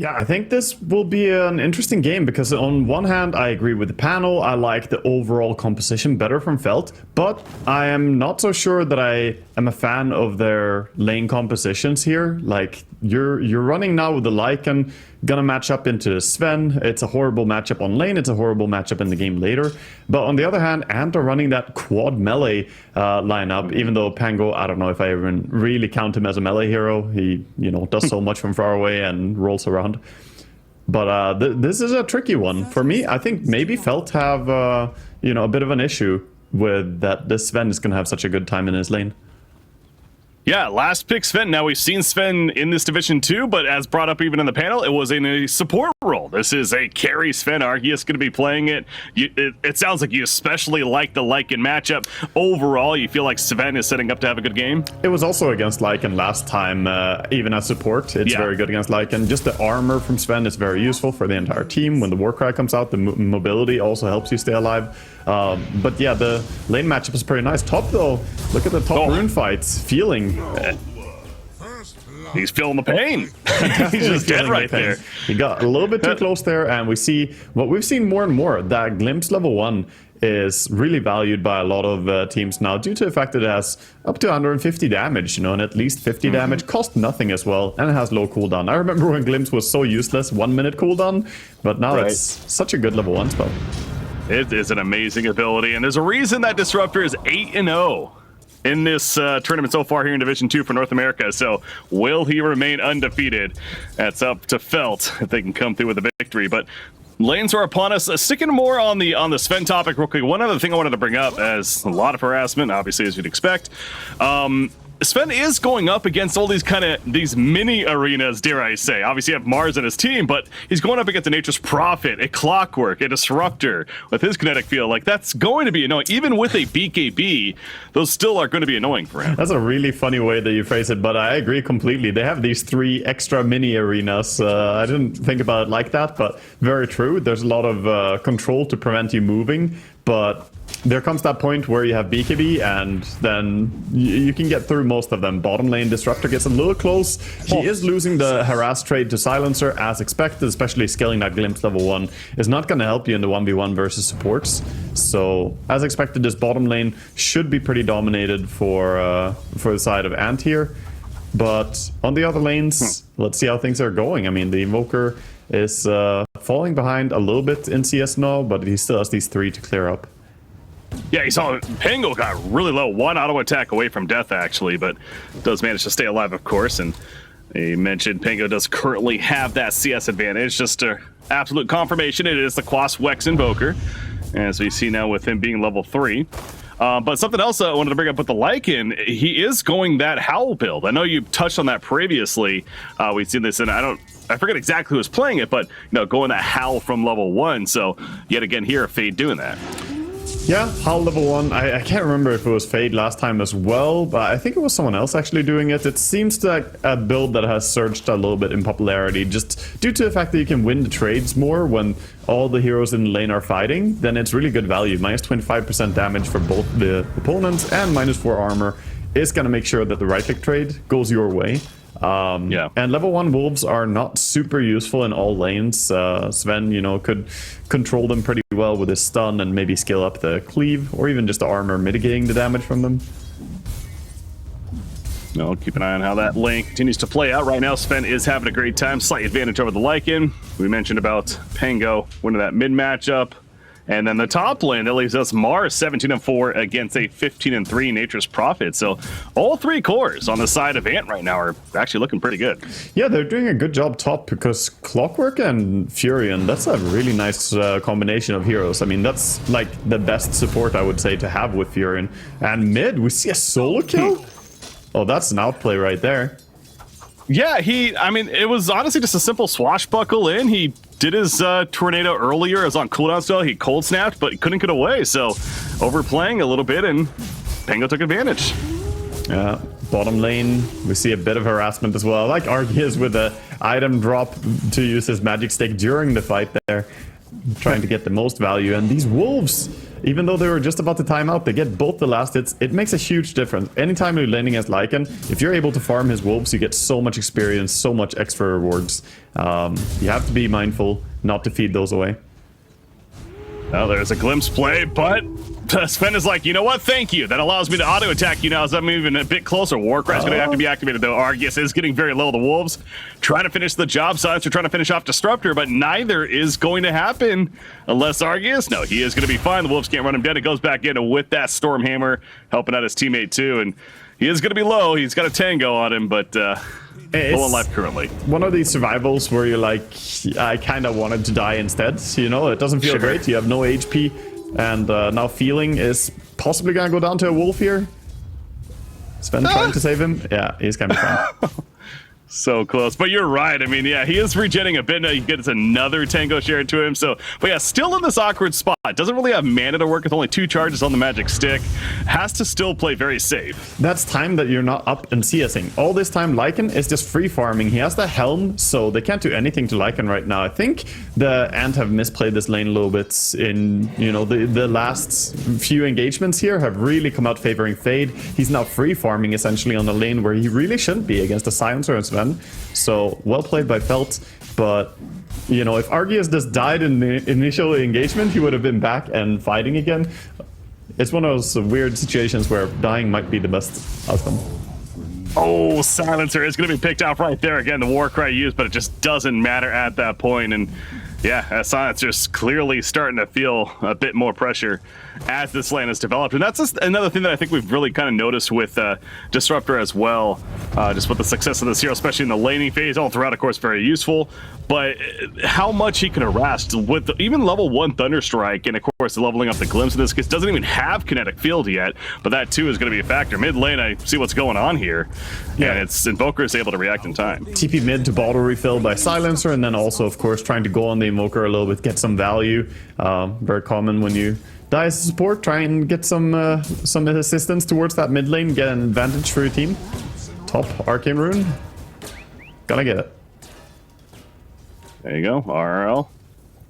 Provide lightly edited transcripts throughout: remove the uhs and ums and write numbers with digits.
Yeah, I think this will be an interesting game because on one hand, I agree with the panel. I like the overall composition better from Felt, but I am not so sure that I am a fan of their lane compositions here. Like you're running now with the Lycan, gonna match up into Sven. It's a horrible matchup on lane. It's a horrible matchup in the game later. But on the other hand, Ant are running that quad melee lineup, even though Pango, I don't know if I even really count him as a melee hero. He, does so much from far away and rolls around. But this is a tricky one. For me, I think maybe Felt have, a bit of an issue with that this Sven is going to have such a good time in his lane. Yeah, last pick Sven. Now we've seen Sven in this division too, but as brought up even in the panel, it was in a support role. This is a carry Sven. Arceus going to be playing it. It sounds like you especially like the Lycan matchup. Overall, you feel like Sven is setting up to have a good game? It was also against Lycan last time, even as support. It's very good against Lycan. Just the armor from Sven is very useful for the entire team. When the Warcry comes out, the mobility also helps you stay alive. But yeah, the lane matchup is pretty nice. Top though, look at the top rune fights. Feeling. He's feeling the pain. He's just dead right there. He got a little bit too close there, and we see what we've seen more and more. That Glimpse level 1 is really valued by a lot of teams now due to the fact that it has up to 150 damage, and at least 50 damage. Cost nothing as well, and it has low cooldown. I remember when Glimpse was so useless, 1 minute cooldown, but now it's such a good level 1 spell. It is an amazing ability, and there's a reason that Disruptor is 8-0 in this tournament so far here in Division 2 for North America. So will he remain undefeated? That's up to Felt if they can come through with a victory. But lanes are upon us. Sticking more on the Sven topic real quick. One other thing I wanted to bring up, as a lot of harassment, obviously, as you'd expect. Sven is going up against all these mini arenas, dare I say. Obviously, you have Mars in his team, but he's going up against a Nature's Prophet, a Clockwork, a Disruptor with his kinetic field. Like, that's going to be annoying. Even with a BKB, those still are going to be annoying for him. That's a really funny way that you phrase it, but I agree completely. They have these 3 extra mini arenas. I didn't think about it like that, but very true. There's a lot of control to prevent you moving, but there comes that point where you have BKB, and then you can get through most of them. Bottom lane, Disruptor gets a little close. He is losing the Harass trade to Silencer as expected, especially scaling that Glimpse level 1 is not going to help you in the 1v1 versus supports. So, as expected, this bottom lane should be pretty dominated for the side of Ant here. But on the other lanes, let's see how things are going. I mean, the Invoker is falling behind a little bit in CS now, but he still has these 3 to clear up. Yeah, you saw Pango got really low. 1 auto attack away from death, actually, but does manage to stay alive, of course. And they mentioned Pango does currently have that CS advantage. Just a absolute confirmation, it is the Quas Wex Invoker, as we see now with him being level 3. But something else I wanted to bring up with the Lycan, he is going that Howl build. I know you touched on that previously. We've seen this, and I forget exactly who was playing it, but going that Howl from level 1. So yet again here, a Fade doing that. Yeah, Howl level 1. I can't remember if it was Fade last time as well, but I think it was someone else actually doing it. It seems like a build that has surged a little bit in popularity just due to the fact that you can win the trades more when all the heroes in the lane are fighting. Then it's really good value. Minus 25% damage for both the opponents and minus 4 armor is going to make sure that the right click trade goes your way. And level 1 wolves are not super useful in all lanes. Sven, could control them pretty well with his stun and maybe scale up the cleave or even just the armor mitigating the damage from them. Keep an eye on how that lane continues to play out. Right now, Sven is having a great time. Slight advantage over the Lycan. We mentioned about Pango winning that mid matchup. And then the top lane, that leaves us Mars 17-4 against a 15-3 Nature's Prophet. So all 3 cores on the side of Ant right now are actually looking pretty good. Yeah, they're doing a good job top because Clockwork and Furion, that's a really nice combination of heroes. I mean, that's like the best support I would say to have with Furion. And mid, we see a solo kill? Oh, that's an outplay right there. Yeah, it was honestly just a simple swashbuckle in. He did his tornado earlier. It was on cooldown still. He cold snapped, but he couldn't get away. So overplaying a little bit, and Pango took advantage. Yeah, bottom lane, we see a bit of harassment as well. Like Arceus with the item drop to use his magic stick during the fight there. trying to get the most value. And these wolves, even though they were just about to time out, they get both the last hits. It makes a huge difference. Anytime you're laning as Lycan, if you're able to farm his wolves, you get so much experience, so much extra rewards. You have to be mindful not to feed those away. Well, there's a glimpse play, but Sven is like, you know what? Thank you. That allows me to auto-attack you now as I'm moving a bit closer. Warcry's going to have to be activated, though. Argus is getting very low. The Wolves trying to finish the job. Silence are trying to finish off Disruptor, but neither is going to happen unless Argus. No, he is going to be fine. The Wolves can't run him down. It goes back in with that Stormhammer, helping out his teammate, too. And he is going to be low. He's got a Tango on him, but low on life currently. One of these survivals where you're like, I kind of wanted to die instead. You know, it doesn't feel great. You have no HP. And now Feeling is possibly going to go down to a wolf here. Sven trying to save him. Yeah, he's going to be fine. So close, but you're right. I mean, yeah, he is regenning a bit. Now he gets another Tango shared to him. So, but yeah, still in this awkward spot. Doesn't really have mana to work with, only 2 charges on the magic stick. Has to still play very safe. That's time that you're not up and CSing. All this time, Lycan is just free farming. He has the helm, so they can't do anything to Lycan right now. I think the Ant have misplayed this lane a little bit in, you know, the last few engagements here have really come out favoring Fade. He's now free farming essentially on a lane where he really shouldn't be against a Silencer and Sven. So well played by Felt, but you know, if Argius just died in the initial engagement, he would have been back and fighting again. It's one of those weird situations where dying might be the best outcome. Oh, Silencer is going to be picked off right there. Again, the Warcry used, but it just doesn't matter at that point. And yeah, Silencer's clearly starting to feel a bit more pressure as this lane has developed. And that's just another thing that I think we've really kind of noticed with Disruptor as well. Just with the success of this hero, especially in the laning phase, all throughout, of course, very useful. But how much he can harass with even level 1 Thunderstrike, and of course, leveling up the Glimpse in this case, doesn't even have kinetic field yet, but that too is going to be a factor. Mid lane, I see what's going on here, and it's Invoker is able to react in time. TP mid to bottle refill by Silencer, and then also, of course, trying to go on the Invoker a little bit, get some value. Very common when you die as a support, try and get some assistance towards that mid lane, get an advantage for your team. Top Arcane Rune, gotta get it. There you go, RL.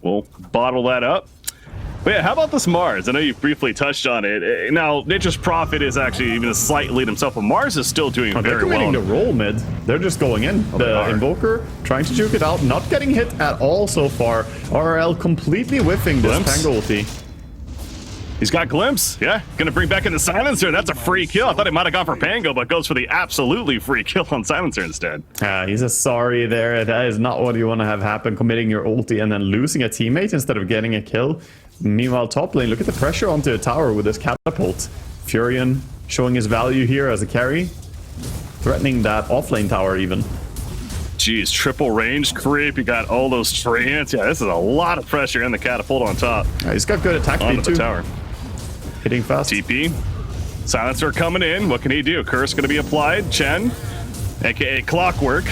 We'll bottle that up. But yeah, how about this Mars? I know you briefly touched on it. Now, Nature's Prophet is actually even a slight lead himself, but Mars is still doing very well. They're committing to roll mid. They're just going in. The Invoker trying to juke it out, not getting hit at all so far. RL completely whiffing this Tango ulti. He's got Glimpse, yeah. Gonna bring back in the Silencer. That's a free kill. I thought he might have gone for Pango, but goes for the absolutely free kill on Silencer instead. He's a sorry there. That is not what you want to have happen, committing your ulti and then losing a teammate instead of getting a kill. Meanwhile, top lane, look at the pressure onto a tower with this catapult. Furion showing his value here as a carry. Threatening that offlane tower even. Jeez, triple range creep. You got all those treants. Yeah, this is a lot of pressure in the catapult on top. He's got good attack speed too. The tower. Hitting fast. TP. Silencer coming in. What can he do? Curse going to be applied. Chen, aka Clockwork.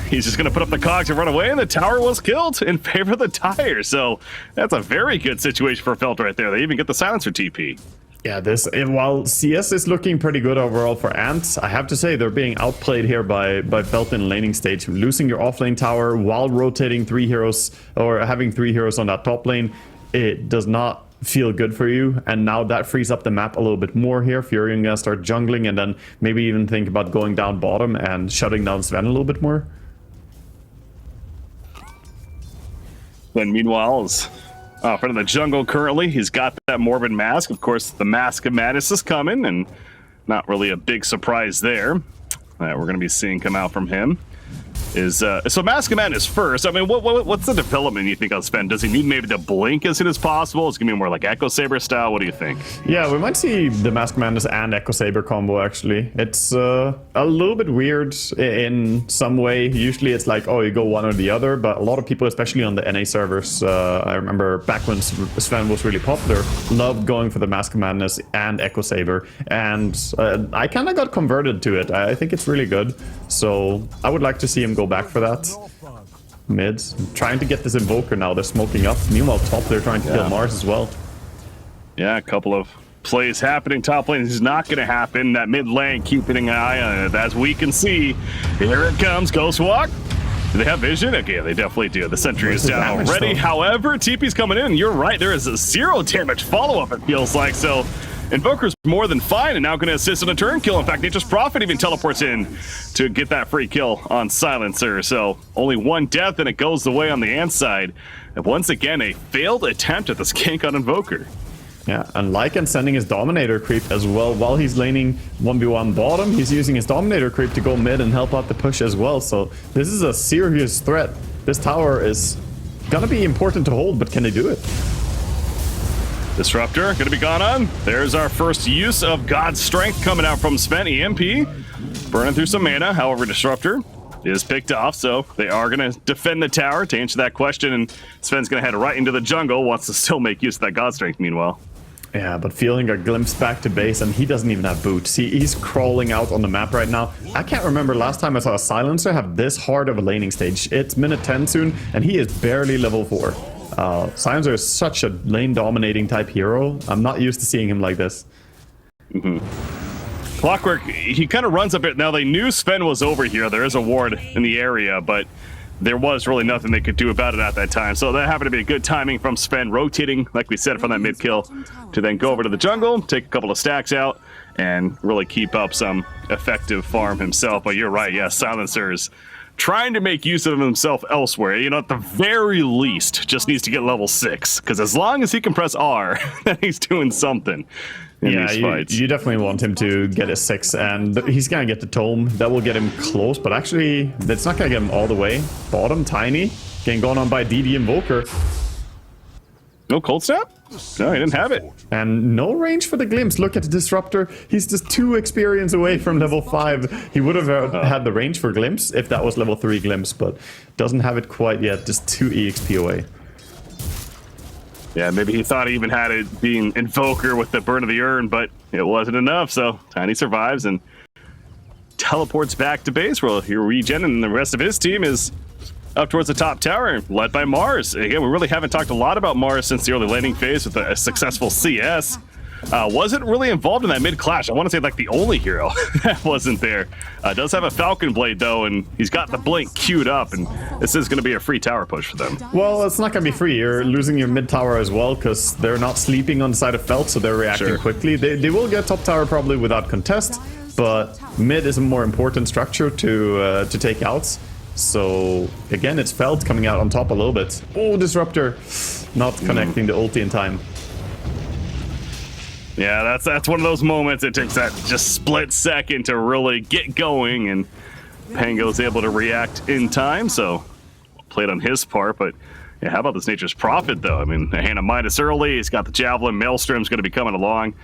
He's just going to put up the cogs and run away, and the tower was killed in favor of the tire. So that's a very good situation for Felt right there. They even get the Silencer TP. Yeah, while CS is looking pretty good overall for Ant, I have to say they're being outplayed here by Felt in laning stage. Losing your offlane tower while rotating 3 heroes or having 3 heroes on that top lane, it does not feel good for you. And now that frees up the map a little bit more here. Furion gonna start jungling and then maybe even think about going down bottom and shutting down Sven a little bit more. Then meanwhile, is front of the jungle currently. He's got that Morbid Mask. Of course, the Mask of Madness is coming, and not really a big surprise there that we're going to be seeing come out from him. So Mask of Madness first. I mean, what's the development you think on Sven? Does he need maybe to blink as soon as possible? It's going to be more like Echo Saber style. What do you think? Yeah, we might see the Mask of Madness and Echo Saber combo, actually. It's a little bit weird in some way. Usually it's like, oh, you go one or the other, but a lot of people, especially on the NA servers, I remember back when Sven was really popular, loved going for the Mask of Madness and Echo Saber, and I kind of got converted to it. I think it's really good, so I would like to see him go back for that. Mid, trying to get this Invoker now. They're smoking up. Meanwhile, top, they're trying to kill Mars as well. Yeah, a couple of plays happening. Top lane is not going to happen. That mid lane, keeping an eye on it. As we can see, here it comes. Ghost Walk. Do they have vision? Okay, yeah, they definitely do. The sentry is down damage, already. though? However, TP's coming in. You're right. There is a 0 damage follow-up, it feels like. So Invoker's more than fine and now going to assist on a turn kill. In fact, Nature's Prophet even teleports in to get that free kill on Silencer. So only 1 death and it goes the way on the Ant side. And once again, a failed attempt at this gank on Invoker. Yeah, and Lycan sending his Dominator creep as well. While he's laning 1v1 bottom, he's using his Dominator creep to go mid and help out the push as well. So this is a serious threat. This tower is gonna be important to hold, but can they do it? Disruptor gonna be gone on. There's our first use of God's Strength coming out from Sven. EMP burning through some mana. However, Disruptor is picked off, so they are gonna defend the tower to answer that question, and Sven's gonna head right into the jungle, wants to still make use of that God Strength meanwhile. Yeah, but feeling a glimpse back to base, and he doesn't even have boots. He's crawling out on the map right now. I can't remember last time I saw a Silencer have this hard of a laning stage. It's minute 10 soon, and he is barely level 4. Silencer is such a lane-dominating type hero. I'm not used to seeing him like this. Clockwork, he kind of runs up it. Now, they knew Sven was over here. There is a ward in the area, but there was really nothing they could do about it at that time. So that happened to be a good timing from Sven, rotating, like we said, from that mid kill to then go over to the jungle, take a couple of stacks out, and really keep up some effective farm himself. But you're right, yeah, Silencer is trying to make use of himself elsewhere. You know, at the very least, just needs to get level 6, because as long as he can press R, then he's doing something. Yeah, you definitely want him to get a 6, and he's gonna get the tome. That will get him close, but actually, that's not gonna get him all the way. Bottom, Tiny, getting gone on by DD Invoker. No cold snap? No, he didn't have it. And no range for the glimpse. Look at the Disruptor. He's just 2 experience away from level 5. He would have had the range for glimpse if that was level 3 glimpse, but doesn't have it quite yet. Just 2 EXP away. Yeah, maybe he thought he even had it being Invoker with the Burn of the Urn, but it wasn't enough, so Tiny survives and teleports back to base. Well, here Regen and the rest of his team is up towards the top tower, led by Mars. Again, we really haven't talked a lot about Mars since the early laning phase with a successful CS. Wasn't really involved in that mid-clash. I want to say like the only hero that wasn't there. Does have a Falcon Blade though, and he's got the blink queued up, and this is going to be a free tower push for them. Well, it's not going to be free. You're losing your mid tower as well, because they're not sleeping on the side of Felt, so they're reacting quickly. They will get top tower probably without contest, but mid is a more important structure to take out. So again, it's Felt coming out on top a little bit. Oh, Disruptor not connecting the ulti in time. Yeah, that's one of those moments. It takes that just split second to really get going, and Pango's able to react in time, so played on his part. But yeah, how about this Nature's Prophet, though? I mean, Hannah Midas early. He's got the Javelin. Maelstrom's going to be coming along.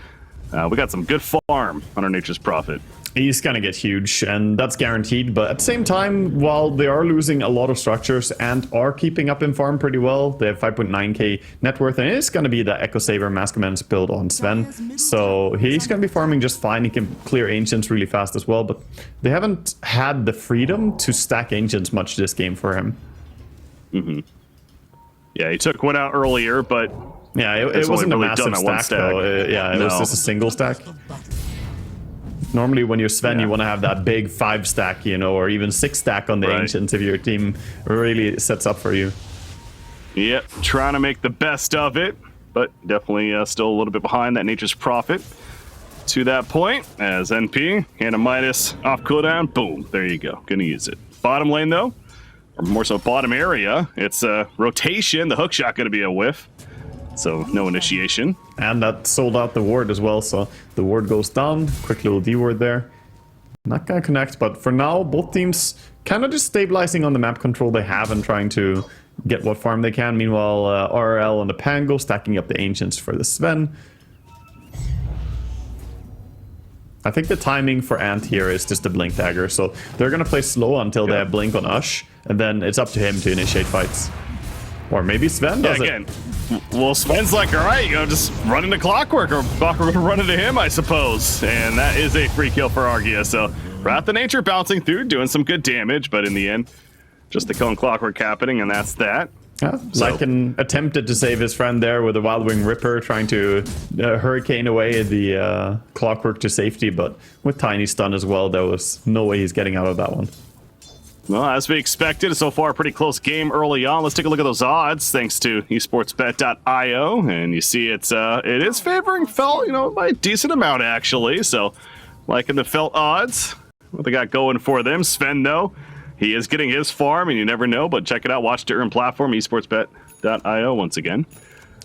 We got some good farm on our Nature's Prophet. He's gonna get huge, and that's guaranteed. But at the same time, while they are losing a lot of structures and are keeping up in farm pretty well, they have 5.9k net worth, and it's gonna be the Echo Saver Masqueman's build on Sven. So he's gonna be farming just fine. He can clear Ancients really fast as well, but they haven't had the freedom to stack Ancients much this game for him. Yeah, he took one out earlier, but yeah, it wasn't a massive stack though. It was just a single stack. Normally when you're Sven, you want to have that big 5 stack, you know, or even 6 stack on the Ancients if your team really sets up for you. Yep, trying to make the best of it, but definitely still a little bit behind that Nature's Prophet. To that point, as NP, Hannah Midas off cooldown, boom, there you go, gonna use it. Bottom lane though, or more so bottom area, it's a rotation, the hookshot gonna be a whiff. So no initiation. And that sold out the ward as well, so the ward goes down. Quick little D ward there. Not gonna connect, but for now, both teams kind of just stabilizing on the map control they have and trying to get what farm they can. Meanwhile, RRL and the Pango stacking up the Ancients for the Sven. I think the timing for Ant here is just the Blink Dagger, so they're gonna play slow until they have Blink on Ush, and then it's up to him to initiate fights. Or maybe Sven does it. Well, Sven's like, all right, you know, just run into Clockwork, or Clockwork will run into him, I suppose. And that is a free kill for Argia. So Wrath of Nature bouncing through, doing some good damage, but in the end, just the Cone Clockwork happening, and that's that. Yeah, Lycan attempted to save his friend there with a Wild Wing Ripper, trying to hurricane away the Clockwork to safety, but with Tiny stun as well, there was no way he's getting out of that one. Well, as we expected, so far a pretty close game early on. Let's take a look at those odds, thanks to esportsbet.io, and you see it is favoring Felt, by a decent amount actually. So, liking the Felt odds, what they got going for them. Sven, though, he is getting his farm, and you never know. But check it out, watch to earn platform, esportsbet.io once again.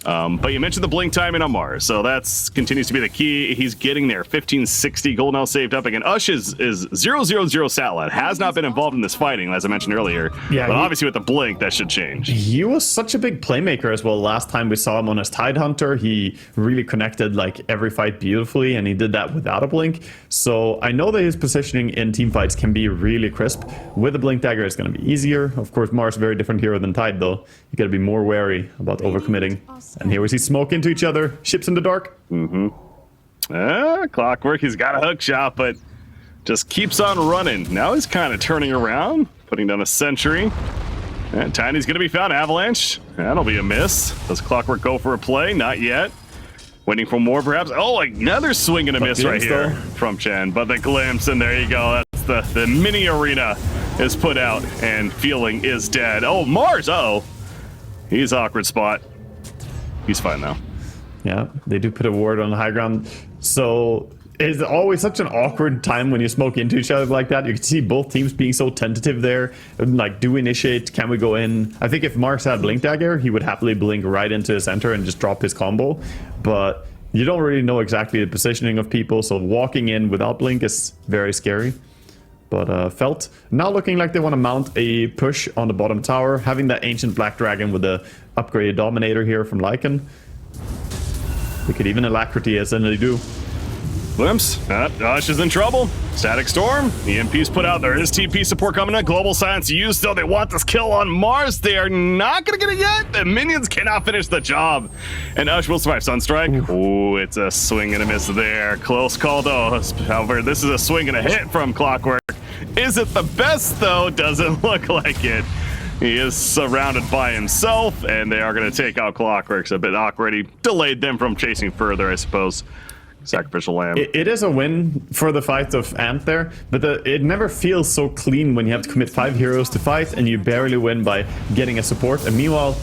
But you mentioned the blink timing on Mars, so that's continues to be the key. He's getting there. 1560 gold now saved up again. Ush is 000 satellite. Has not been involved in this fighting, as I mentioned earlier. Yeah, but obviously with the blink, that should change. He was such a big playmaker as well. Last time we saw him on his Tidehunter, he really connected like every fight beautifully, and he did that without a blink. So I know that his positioning in team fights can be really crisp. With a blink dagger, it's going to be easier. Of course, Mars very different hero than Tide, though. You got to be more wary about overcommitting. And here we see smoke into each other, ships in the dark. Clockwork, he's got a hook shot, but just keeps on running. Now he's kind of turning around, putting down a sentry. And Tiny's going to be found. Avalanche, that'll be a miss. Does Clockwork go for a play? Not yet. Waiting for more, perhaps. Oh, another swing and a miss right here from Chen. But the glimpse, and there you go. That's the mini arena is put out, and Feeling is dead. Oh, Mars, uh-oh. He's awkward spot. He's fine now. Yeah, they do put a ward on the high ground. So it's always such an awkward time when you smoke into each other like that. You can see both teams being so tentative there. Like, do we initiate? Can we go in? I think if Mars had Blink Dagger, he would happily blink right into the center and just drop his combo. But you don't really know exactly the positioning of people, so walking in without Blink is very scary. But Felt now looking like they want to mount a push on the bottom tower, having that ancient black dragon with the upgraded dominator here from Lycan. We could even alacrity as they do. Glimpse. Ush is in trouble. Static Storm. EMP's put out. There is TP support coming in. Global Silence used, though. They want this kill on Mars. They are not going to get it yet. The minions cannot finish the job. And Ush will survive. Sunstrike. Ooh, it's a swing and a miss there. Close call, though. However, this is a swing and a hit from Clockwork. Is it the best, though? Doesn't look like it. He is surrounded by himself, and they are going to take out Clockwork. So a bit awkward. He delayed them from chasing further, I suppose. Sacrificial lamb. It is a win for the fight of Ant there, but it never feels so clean when you have to commit 5 heroes to fight and you barely win by getting a support. And meanwhile,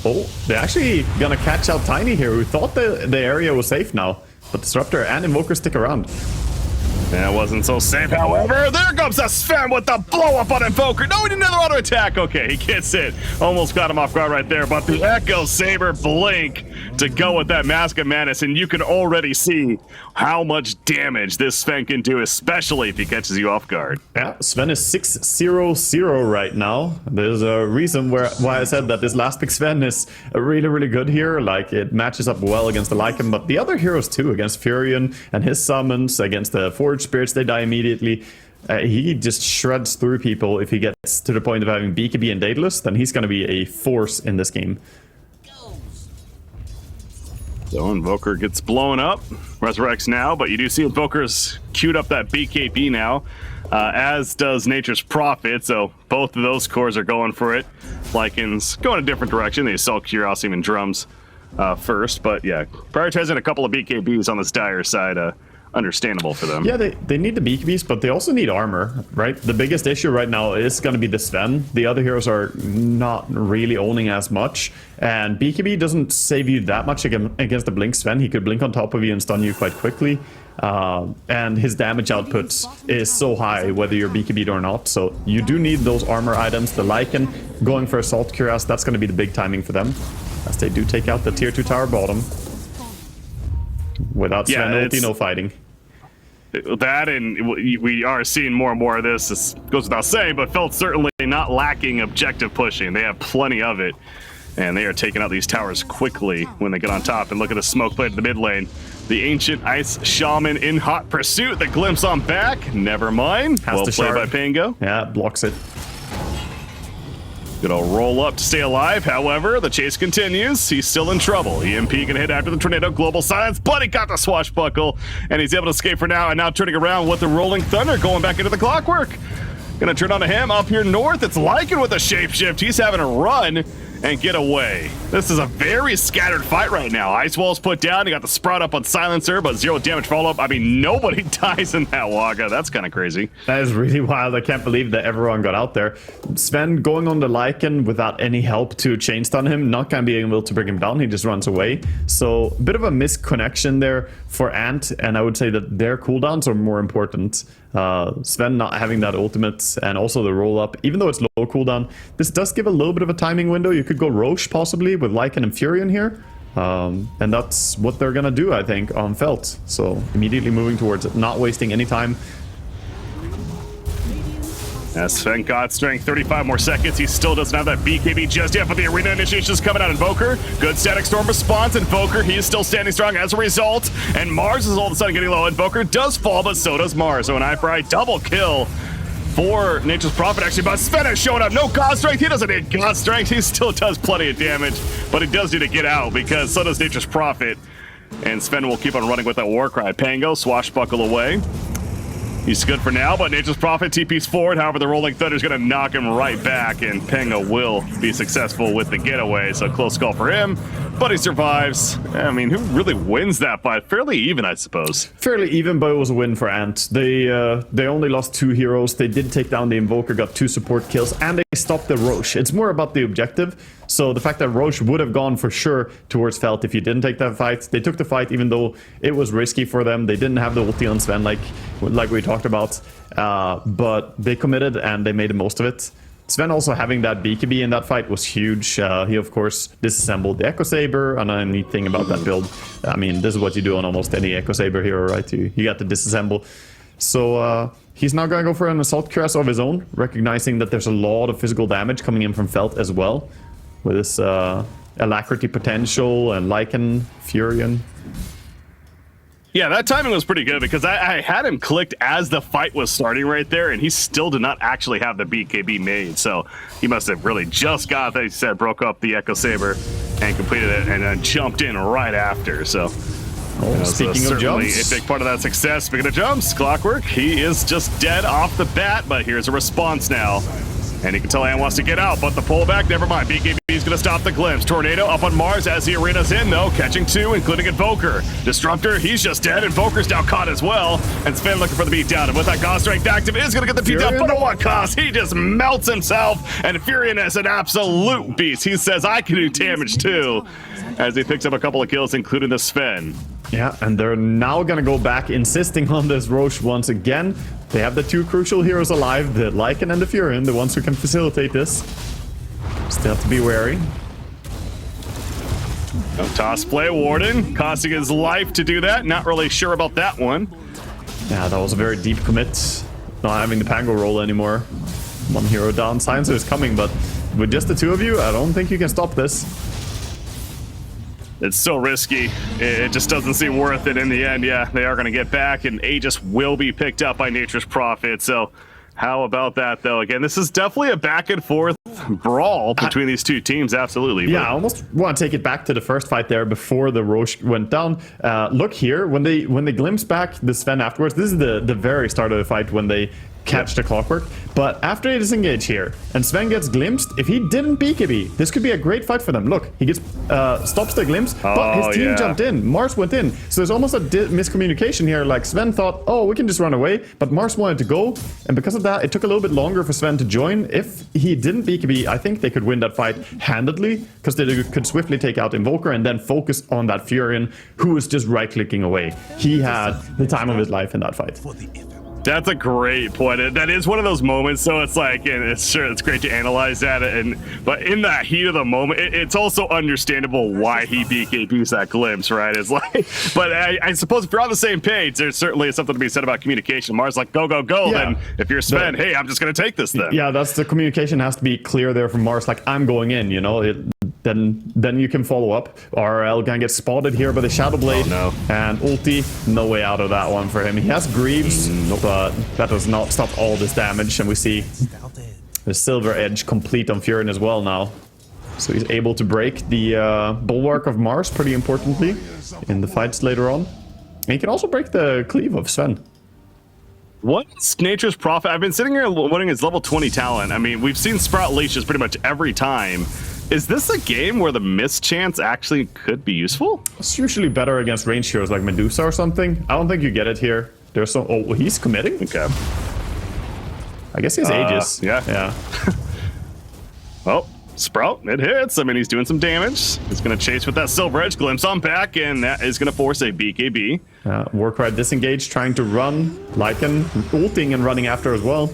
oh, they're actually gonna catch out Tiny here, who thought the area was safe now. But Disruptor and Invoker stick around. That wasn't so safe, however. There comes a Sven with the blow up on Invoker. No, he did another auto attack. Okay, he gets it. Almost got him off guard right there, but the Echo Saber blink to go with that Mask of Madness, and you can already see how much damage this Sven can do, especially if he catches you off guard. Yeah, Sven is 6-0-0 right now. There's a reason why I said that this last pick Sven is really, really good here. Like, it matches up well against the Lycan, but the other heroes too, against Furion and his summons, against the Forge Spirits, they die immediately. He just shreds through people. If he gets to the point of having BKB and Daedalus, then he's going to be a force in this game. So Invoker gets blown up, resurrects now, but you do see Invoker's queued up that BKB now, as does Nature's Prophet, so both of those cores are going for it. Lycan's going a different direction. They sell Curiosity and Drums first, but yeah, prioritizing a couple of BKBs on this dire side, understandable for them. Yeah, they need the BKBs, but they also need armor, right? The biggest issue right now is going to be the Sven. The other heroes are not really owning as much, and BKB doesn't save you that much against the Blink Sven. He could blink on top of you and stun you quite quickly, and his damage output is so high whether you're BKB'd or not, so you do need those armor items. The Lycan going for Assault Cuirass, that's going to be the big timing for them, as they do take out the tier 2 tower bottom. Without Sven ulti, no fighting. That, and we are seeing more and more of this. This goes without saying, but Felt certainly not lacking objective pushing. They have plenty of it, and they are taking out these towers quickly when they get on top. And look at the smoke plate in the mid lane. The Ancient Ice Shaman in hot pursuit. The glimpse on back. Never mind. Well played by Pango. Yeah, blocks it. Gonna roll up to stay alive. However, the chase continues. He's still in trouble. EMP gonna hit after the tornado. Global Silence, but he got the swashbuckle, and he's able to escape for now. And now turning around with the Rolling Thunder, going back into the Clockwork. Gonna turn on to him up here north. It's Lycan with a shapeshift. He's having a run, and get away. This is a very scattered fight right now. Ice Wall's put down. You got the Sprout up on Silencer, but 0 damage follow-up. I mean, nobody dies in that Wagga. That's kind of crazy. That is really wild. I can't believe that everyone got out there. Sven going on the Lycan without any help to chain stun him, not going to be able to bring him down. He just runs away. So a bit of a misconnection there for Ant, and I would say that their cooldowns are more important. Sven not having that ultimate and also the roll up, even though it's low cooldown, this does give a little bit of a timing window. You could go Roche possibly with Lycan and Furion here, and that's what they're gonna do, I think, on Felt. So immediately moving towards it, not wasting any time. As Sven got strength, 35 more seconds. He still doesn't have that BKB just yet, but the arena initiation is coming out. Invoker, good static storm response. Invoker, he is still standing strong as a result. And Mars is all of a sudden getting low. Invoker does fall, but so does Mars. So an eye for eye double kill for Nature's Prophet, actually. But Sven is showing up. No God Strength. He doesn't need God Strength. He still does plenty of damage, but he does need to get out because so does Nature's Prophet. And Sven will keep on running with that Warcry. Pango, swashbuckle away. He's good for now, but Nature's Prophet TP's forward. However, the Rolling Thunder is going to knock him right back, and Pango will be successful with the getaway. So close call for him, but he survives. I mean, who really wins that fight? Fairly even, I suppose. Fairly even, but it was a win for Ant. They only lost 2 heroes. They did take down the Invoker, got 2 support kills, and they stopped the Roche. It's more about the objective. So the fact that Roche would have gone for sure towards Felt if you didn't take that fight. They took the fight even though it was risky for them. They didn't have the ulti on Sven like we talked about. But they committed and they made the most of it. Sven also having that BKB in that fight was huge. He, of course, disassembled the Echo Saber. Another neat thing about that build, I mean, this is what you do on almost any Echo Saber hero, right? You got to disassemble. So he's now going to go for an Assault Cuirass of his own, recognizing that there's a lot of physical damage coming in from Felt as well. With this Alacrity potential and Lycan, Furion. Yeah, that timing was pretty good because I had him clicked as the fight was starting right there, and he still did not actually have the BKB made. So he must have really just got that. He said, broke up the Echo Saber and completed it, and then jumped in right after. So, speaking of jumps, a big part of that success. Speaking of jumps, Clockwork, he is just dead off the bat, but here's a response now. And you can tell Ann wants to get out, but the pullback, never mind. BKB is going to stop the glimpse. Tornado up on Mars as the arena's in, though, catching 2, including Invoker. Disruptor, he's just dead. Invoker's now caught as well. And Sven looking for the beatdown. And with that God Strength active, is going to get the beatdown, but at what cost? He just melts himself. And Furion is an absolute beast. He says, I can do damage too, as he picks up a couple of kills, including the Sven. Yeah, and they're now going to go back, insisting on this Roche once again. They have the 2 crucial heroes alive, the Lycan and the Furion, the ones who can facilitate this. Still have to be wary. No toss play, Warden, costing his life to do that. Not really sure about that one. Yeah, that was a very deep commit. Not having the Pango roll anymore. 1 hero down. Silencer is coming, but with just the 2 of you, I don't think you can stop this. It's so risky. It just doesn't seem worth it in the end. Yeah, they are going to get back, and Aegis will be picked up by Nature's Prophet. So how about that, though? Again, this is definitely a back-and-forth brawl between these 2 teams, absolutely. Yeah, I almost want to take it back to the first fight there before the Roche went down. Look here, when they glimpse back the Sven afterwards, this is the very start of the fight when they catch the Clockwork. But after they disengage here and Sven gets glimpsed, if he didn't BKB, this could be a great fight for them. Look, he gets stops the glimpse, but his team jumped in. Mars went in. So there's almost a miscommunication here. Like Sven thought, oh, we can just run away, but Mars wanted to go. And because of that, it took a little bit longer for Sven to join. If he didn't BKB, I think they could win that fight handedly because they could swiftly take out Invoker and then focus on that Furion who was just right-clicking away. He had the time of his life in that fight. That's a great point. That is one of those moments. So it's like, and it's sure it's great to analyze that, but in that heat of the moment, it's also understandable why he BKBs that glimpse, right? It's like, but I suppose if you're on the same page, there's certainly something to be said about communication. Mars like, go, go, go. Yeah. Then if you're Sven, hey, I'm just gonna take this then. Yeah, that's the communication has to be clear there from Mars. Like, I'm going in, you know. Then you can follow up. RL gonna get spotted here by the Shadow Blade. Oh, no. And ulti, no way out of that one for him. He has Greaves, but that does not stop all this damage. And we see the Silver Edge complete on Furion as well now. So he's able to break the Bulwark of Mars, pretty importantly, in the fights later on. And he can also break the Cleave of Sven. What's Nature's Prophet? I've been sitting here wondering his level 20 talent. I mean, we've seen Sprout leashes pretty much every time. Is this a game where the mischance actually could be useful? It's usually better against range heroes like Medusa or something. I don't think you get it here. There's some. Oh, he's committing. Okay. I guess he's Aegis. Yeah. Yeah. Oh, Sprout, it hits. I mean, he's doing some damage. He's going to chase with that Silver Edge, glimpse on back, and that is going to force a BKB. Warcry disengaged, trying to run. Lycan ulting and running after as well.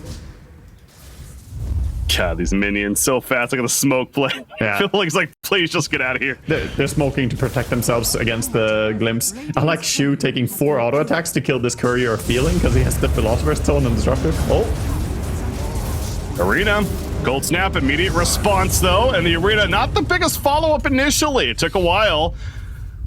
God, these minions so fast. Look at the smoke play. Yeah. I feel like it's like, please just get out of here. They're smoking to protect themselves against the glimpse. I like Shu taking 4 auto attacks to kill this Courier of Feeling because he has the Philosopher's Stone and Disruptor. Oh. Arena. Gold Snap, immediate response though, and the Arena, not the biggest follow-up initially. It took a while.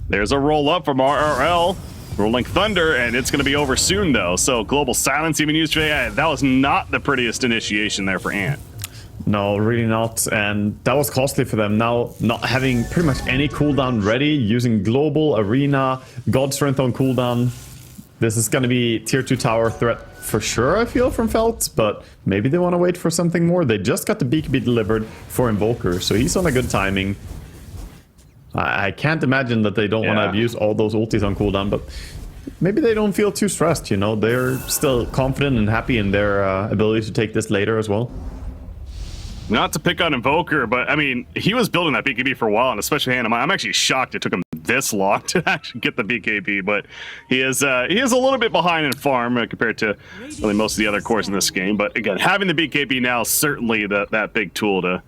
There's a roll-up from RRL. Rolling Thunder, and it's going to be over soon though. So Global Silence even used that was not the prettiest initiation there for Ant. No, really not, and that was costly for them. Now, not having pretty much any cooldown ready, using Global, Arena, God Strength on cooldown. This is going to be tier 2 tower threat for sure, I feel, from Felt, but maybe they want to wait for something more. They just got the BKB delivered for Invoker, so he's on a good timing. I can't imagine that they don't want to abuse all those ultis on cooldown, but maybe they don't feel too stressed, you know? They're still confident and happy in their ability to take this later as well. Not to pick on Invoker, but I mean, he was building that BKB for a while, and especially Hannah. I'm actually shocked it took him this long to actually get the BKB, but he is a little bit behind in farm compared to really most of the other cores in this game. But again, having the BKB now is certainly that big tool to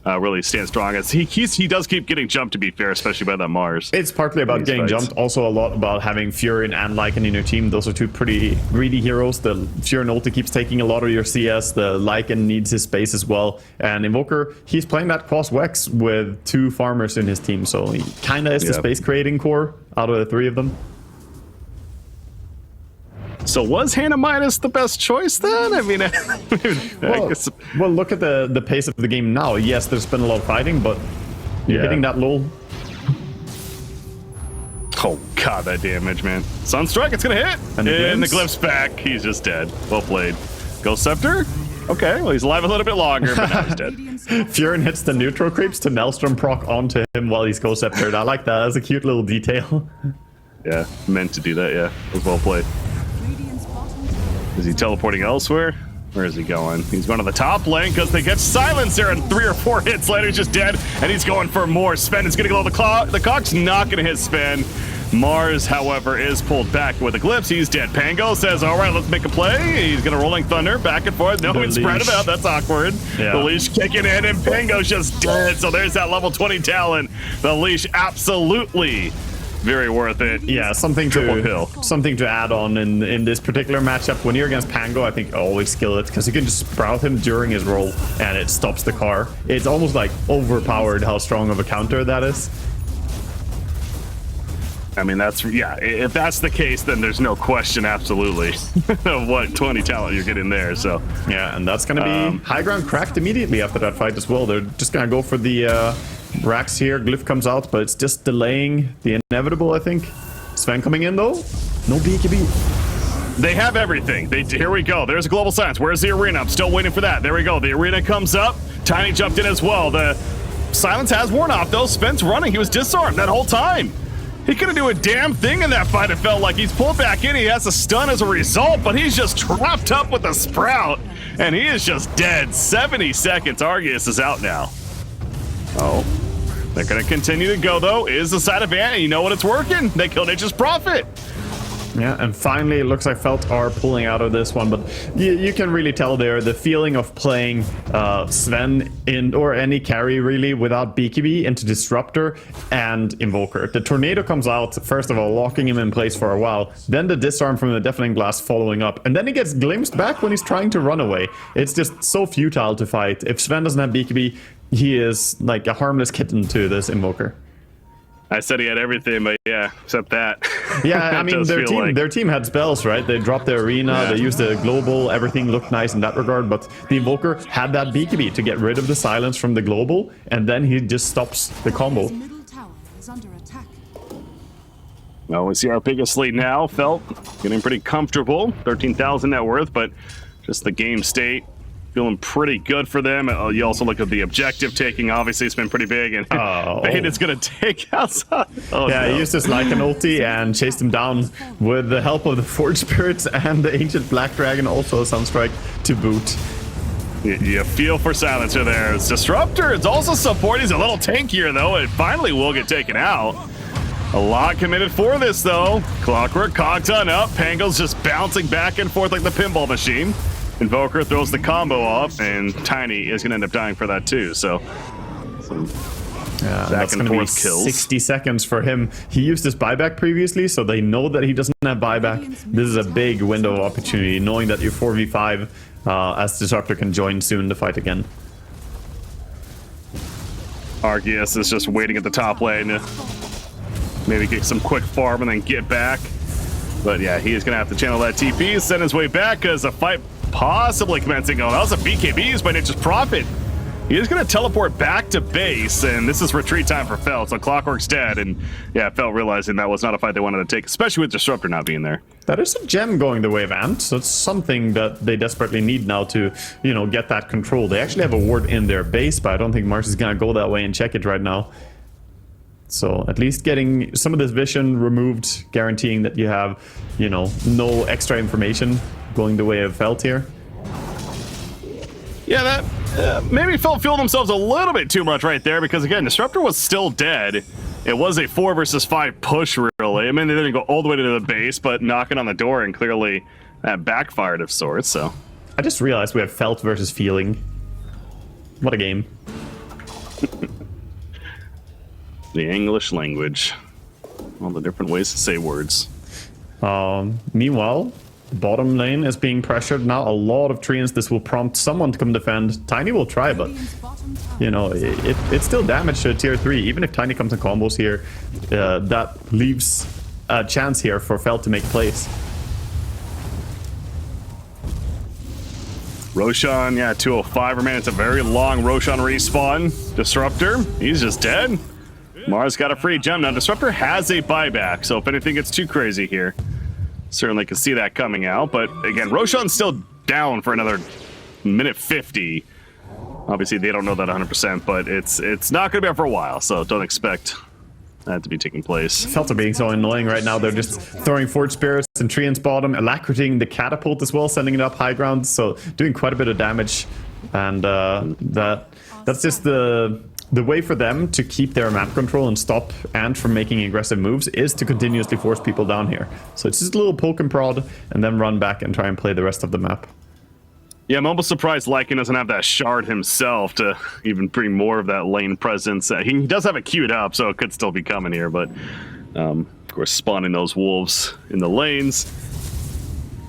really stand strong. As he does keep getting jumped, to be fair, especially by that Mars. It's partly about getting jumped, also a lot about having Furin and Lycan in your team. Those are two pretty greedy heroes. The Furin ulti keeps taking a lot of your CS. The Lycan needs his space as well. And Invoker, he's playing that cross Wex with 2 farmers in his team, so he kind of is the space creating core out of the 3 of them. So was Hannah Midas the best choice then? I mean, well, look at the pace of the game now. Yes, there's been a lot of fighting, but you're hitting that lull. Oh god, that damage, man. Sunstrike, it's gonna hit. And the Glyph's back. He's just dead. Well played. Ghost Scepter? Okay, well, he's alive a little bit longer, but now he's dead. Furin hits the neutral creeps to Maelstrom proc onto him while he's Ghost Sceptered. I like that. That's a cute little detail. Yeah, meant to do that, yeah. It was well played. Is he teleporting elsewhere? Where is he going? He's going to the top lane because they get silence there, and 3 or 4 hits later, he's just dead, and he's going for more. Sven is going to go the Cock's not going to hit Sven. Mars, however, is pulled back with the Glyphs. He's dead. Pango says, all right, let's make a play. He's going to Rolling Thunder back and forth. No, he's spread him out. That's awkward. Yeah. The leash kicking in, and Pango's just dead. So there's that level 20 talent. The leash absolutely very worth it. Yeah, something to add on in this particular matchup. When you're against Pango, I think always skill it, because you can just sprout him during his roll and it stops the car. It's almost like overpowered how strong of a counter that is. I mean, if that's the case, then there's no question, absolutely, of what 20 talent you're getting there. So yeah, and that's going to be high ground cracked immediately after that fight as well. They're just going to go for the racks here. Glyph comes out, but it's just delaying the inevitable, I think. Sven coming in, though. No BKB. They have everything. Here we go. There's a Global Silence. Where's the Arena? I'm still waiting for that. There we go. The Arena comes up. Tiny jumped in as well. The Silence has worn off, though. Sven's running. He was disarmed that whole time. He couldn't do a damn thing in that fight. It felt like he's pulled back in. He has a stun as a result, but he's just trapped up with a Sprout, and he is just dead. 70 seconds. Argus is out now. Oh. They're going to continue to go, though. Is the side of Ant. You know what? It's working. They killed Nature's Prophet. Yeah, and finally, it looks like Felt are pulling out of this one, but you can really tell there the feeling of playing Sven or any carry really without BKB into Disruptor and Invoker. The Tornado comes out, first of all, locking him in place for a while, then the Disarm from the Deafening Blast following up, and then he gets glimpsed back when he's trying to run away. It's just so futile to fight. If Sven doesn't have BKB, he is like a harmless kitten to this Invoker. I said he had everything, but yeah, except that. Yeah, I mean, their team had spells, right? They dropped their Arena, they used the Global, everything looked nice in that regard, but the Invoker had that BKB to get rid of the silence from the Global, and then he just stops the combo. Well, we see our biggest lead now. Felt getting pretty comfortable. 13,000 net worth, but just the game state feeling pretty good for them. You also look at the objective taking. Obviously, it's been pretty big, and Fade is going to take outside. Oh, yeah, no. he used his Lycan ulti and chased him down with the help of the Forge Spirits and the Ancient Black Dragon, also a Sunstrike to boot. You feel for Silencer there. It's Disruptor. It's also support. He's a little tankier, though. It finally will get taken out. A lot committed for this, though. Clockwork, cogs on up. Pango's just bouncing back and forth like the pinball machine. Invoker throws the combo off, and Tiny is going to end up dying for that, too. So, yeah, back and forth kills. 60 seconds for him. He used his buyback previously, so they know that he doesn't have buyback. This is a big window of opportunity, knowing that you're 4v5 as Disruptor can join soon to fight again. Arceus is just waiting at the top lane to maybe get some quick farm and then get back. But yeah, he is going to have to channel that TP, send his way back as a fight possibly commencing. Oh, that was a BKB used by Nature's Prophet. He is going to teleport back to base, and this is retreat time for Felt. So Clockwork's dead, and yeah, Felt realizing that was not a fight they wanted to take, especially with Disruptor not being there. That is a gem going the way of Ant, so it's something that they desperately need now to, you know, get that control. They actually have a ward in their base, but I don't think Mars is going to go that way and check it right now. So at least getting some of this vision removed, guaranteeing that you have, you know, no extra information going the way of Felt here. Yeah, that maybe Felt fueled themselves a little bit too much right there, because again, Disruptor was still dead. It was a 4 versus 5 push, really. I mean, they didn't go all the way to the base, but knocking on the door, and clearly that backfired of sorts, so. I just realized we have Felt versus Feeling. What a game. The English language. All the different ways to say words. Meanwhile, bottom lane is being pressured now. A lot of treants. This will prompt someone to come defend. Tiny will try, but you know, it's still damage to tier 3. Even if Tiny comes in combos here, that leaves a chance here for Felt to make plays. Roshan, yeah, 205 remaining. It's a very long Roshan respawn. Disruptor, he's just dead. Mars got a free gem. Now, Disruptor has a buyback, so if anything gets too crazy here, certainly can see that coming out. But again, Roshan's still down for another minute 50. Obviously, they don't know that 100%, but it's not going to be up for a while, so don't expect that to be taking place. Felt are being so annoying right now. They're just throwing Forge Spirits and Treant's bottom, alacritying the catapult as well, sending it up high ground, so doing quite a bit of damage. And that's just the way for them to keep their map control and stop Ant from making aggressive moves is to continuously force people down here. So it's just a little poke and prod, and then run back and try and play the rest of the map. Yeah, I'm almost surprised Lycan doesn't have that shard himself to even bring more of that lane presence. He does have it queued up, so it could still be coming here, but of course spawning those wolves in the lanes,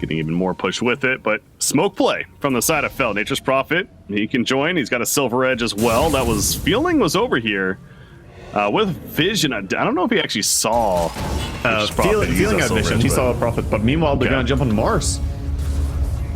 getting even more push with it. But smoke play from the side of Felt. Nature's Prophet, he can join. He's got a silver edge as well. That was Feeling was over here with vision. I don't know if he actually saw Feeling had vision. He saw a Prophet, but meanwhile they're gonna jump on Mars.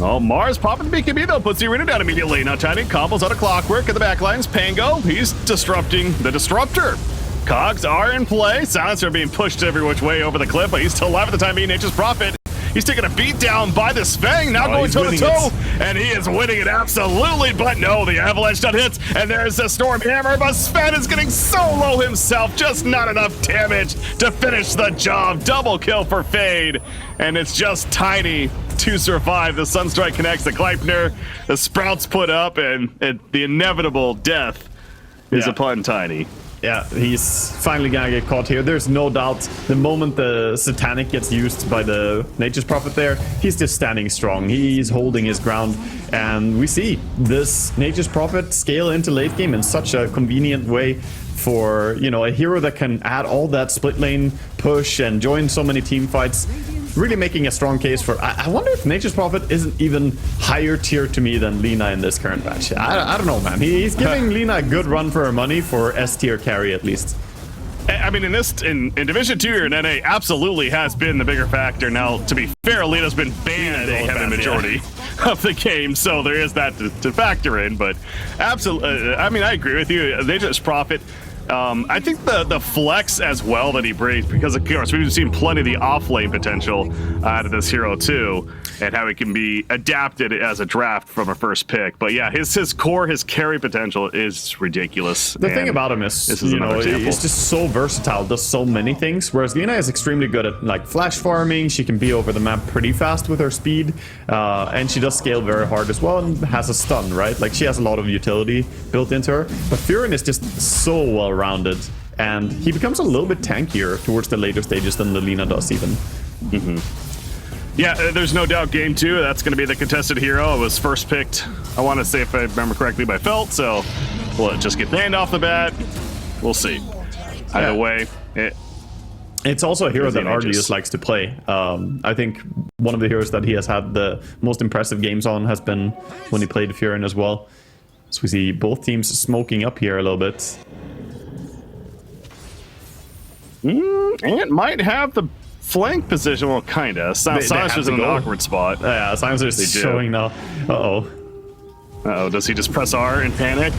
Oh, Mars popping the BKB though, puts the arena down immediately. Now Tiny combos out of Clockwork at the backlines. Pango, he's disrupting the Disruptor. Cogs are in play. Silencer being pushed every which way over the cliff, but he's still alive at the time being. Nature's Prophet. He's taking a beat down by the Spang, now going toe to toe, and he is winning it absolutely, but no, the Avalanche done hits, and there's the Storm Hammer, but Sven is getting so low himself, just not enough damage to finish the job. Double kill for Fade, and it's just Tiny to survive. The Sunstrike connects the Gleipnir, the Sprouts put up, and the inevitable death is upon Tiny. Yeah, he's finally gonna get caught here. There's no doubt the moment the Satanic gets used by the Nature's Prophet there, he's just standing strong. He's holding his ground. And we see this Nature's Prophet scale into late game in such a convenient way for, you know, a hero that can add all that split lane push and join so many team fights. Really making a strong case for... I wonder if Nature's Prophet isn't even higher tier to me than Lina in this current match. I don't know, man. He's giving Lina a good run for her money for S tier carry, at least. I mean, in Division 2 here in NA, absolutely has been the bigger factor. Now, to be fair, Lina's been banned a heavy majority of the game, so there is that to factor in. But absolutely, I mean, I agree with you. Nature's Prophet... I think the flex as well that he brings, because of course we've seen plenty of the off lane potential out of this hero too. and how he can be adapted as a draft from a first pick. But yeah, his core, his carry potential is ridiculous. The thing about him is, he's just so versatile, does so many things, whereas Lina is extremely good at like flash farming. She can be over the map pretty fast with her speed, and she does scale very hard as well and has a stun, right? Like she has a lot of utility built into her. But Furion is just so well-rounded, and he becomes a little bit tankier towards the later stages than the Lina does even. Yeah, there's no doubt game 2, that's going to be the contested hero. It was first picked, I want to say, if I remember correctly, by Felt, so will it just get banned off the bat? We'll see. Either way, it's also a hero that Argius likes to play. I think one of the heroes that he has had the most impressive games on has been when he played Furion as well. So we see both teams smoking up here a little bit. And might have the flank position, well, kinda. Silencer's in an awkward spot. Yeah, Silencer's showing now. Uh-oh. Uh-oh, does he just press R in panic?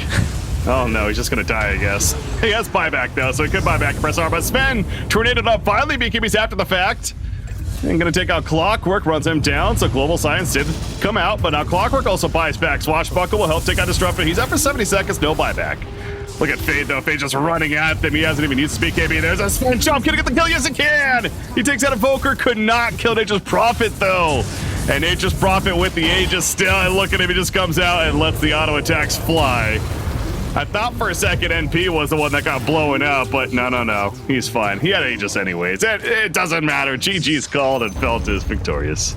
Oh no, he's just gonna die, I guess. He has buyback though, so he could buy back and press R, but Sven tornadoed up finally, BKB's after the fact. And gonna take out Clockwork, runs him down, so Global Science did come out, but now Clockwork also buys back. Swashbuckle will help take out Disruptor. He's up for 70 seconds, no buyback. Look at Fade though, Fade just running at them. He hasn't even used BKB. There's a Sven jump, gonna get the kill, yes he can! He takes out Evoker, could not kill Nature's Prophet though. And Nature's Prophet with the Aegis still, and look at him, he just comes out and lets the auto attacks fly. I thought for a second NP was the one that got blown up, but no. He's fine. He had Aegis anyways. It doesn't matter. GG's called and Felt is victorious.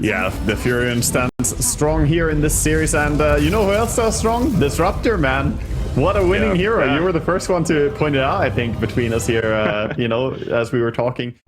Yeah, the Furion stands strong here in this series, and you know who else stands strong? Disruptor, man. What a winning hero. Yeah. You were the first one to point it out, I think, between us here, you know, as we were talking.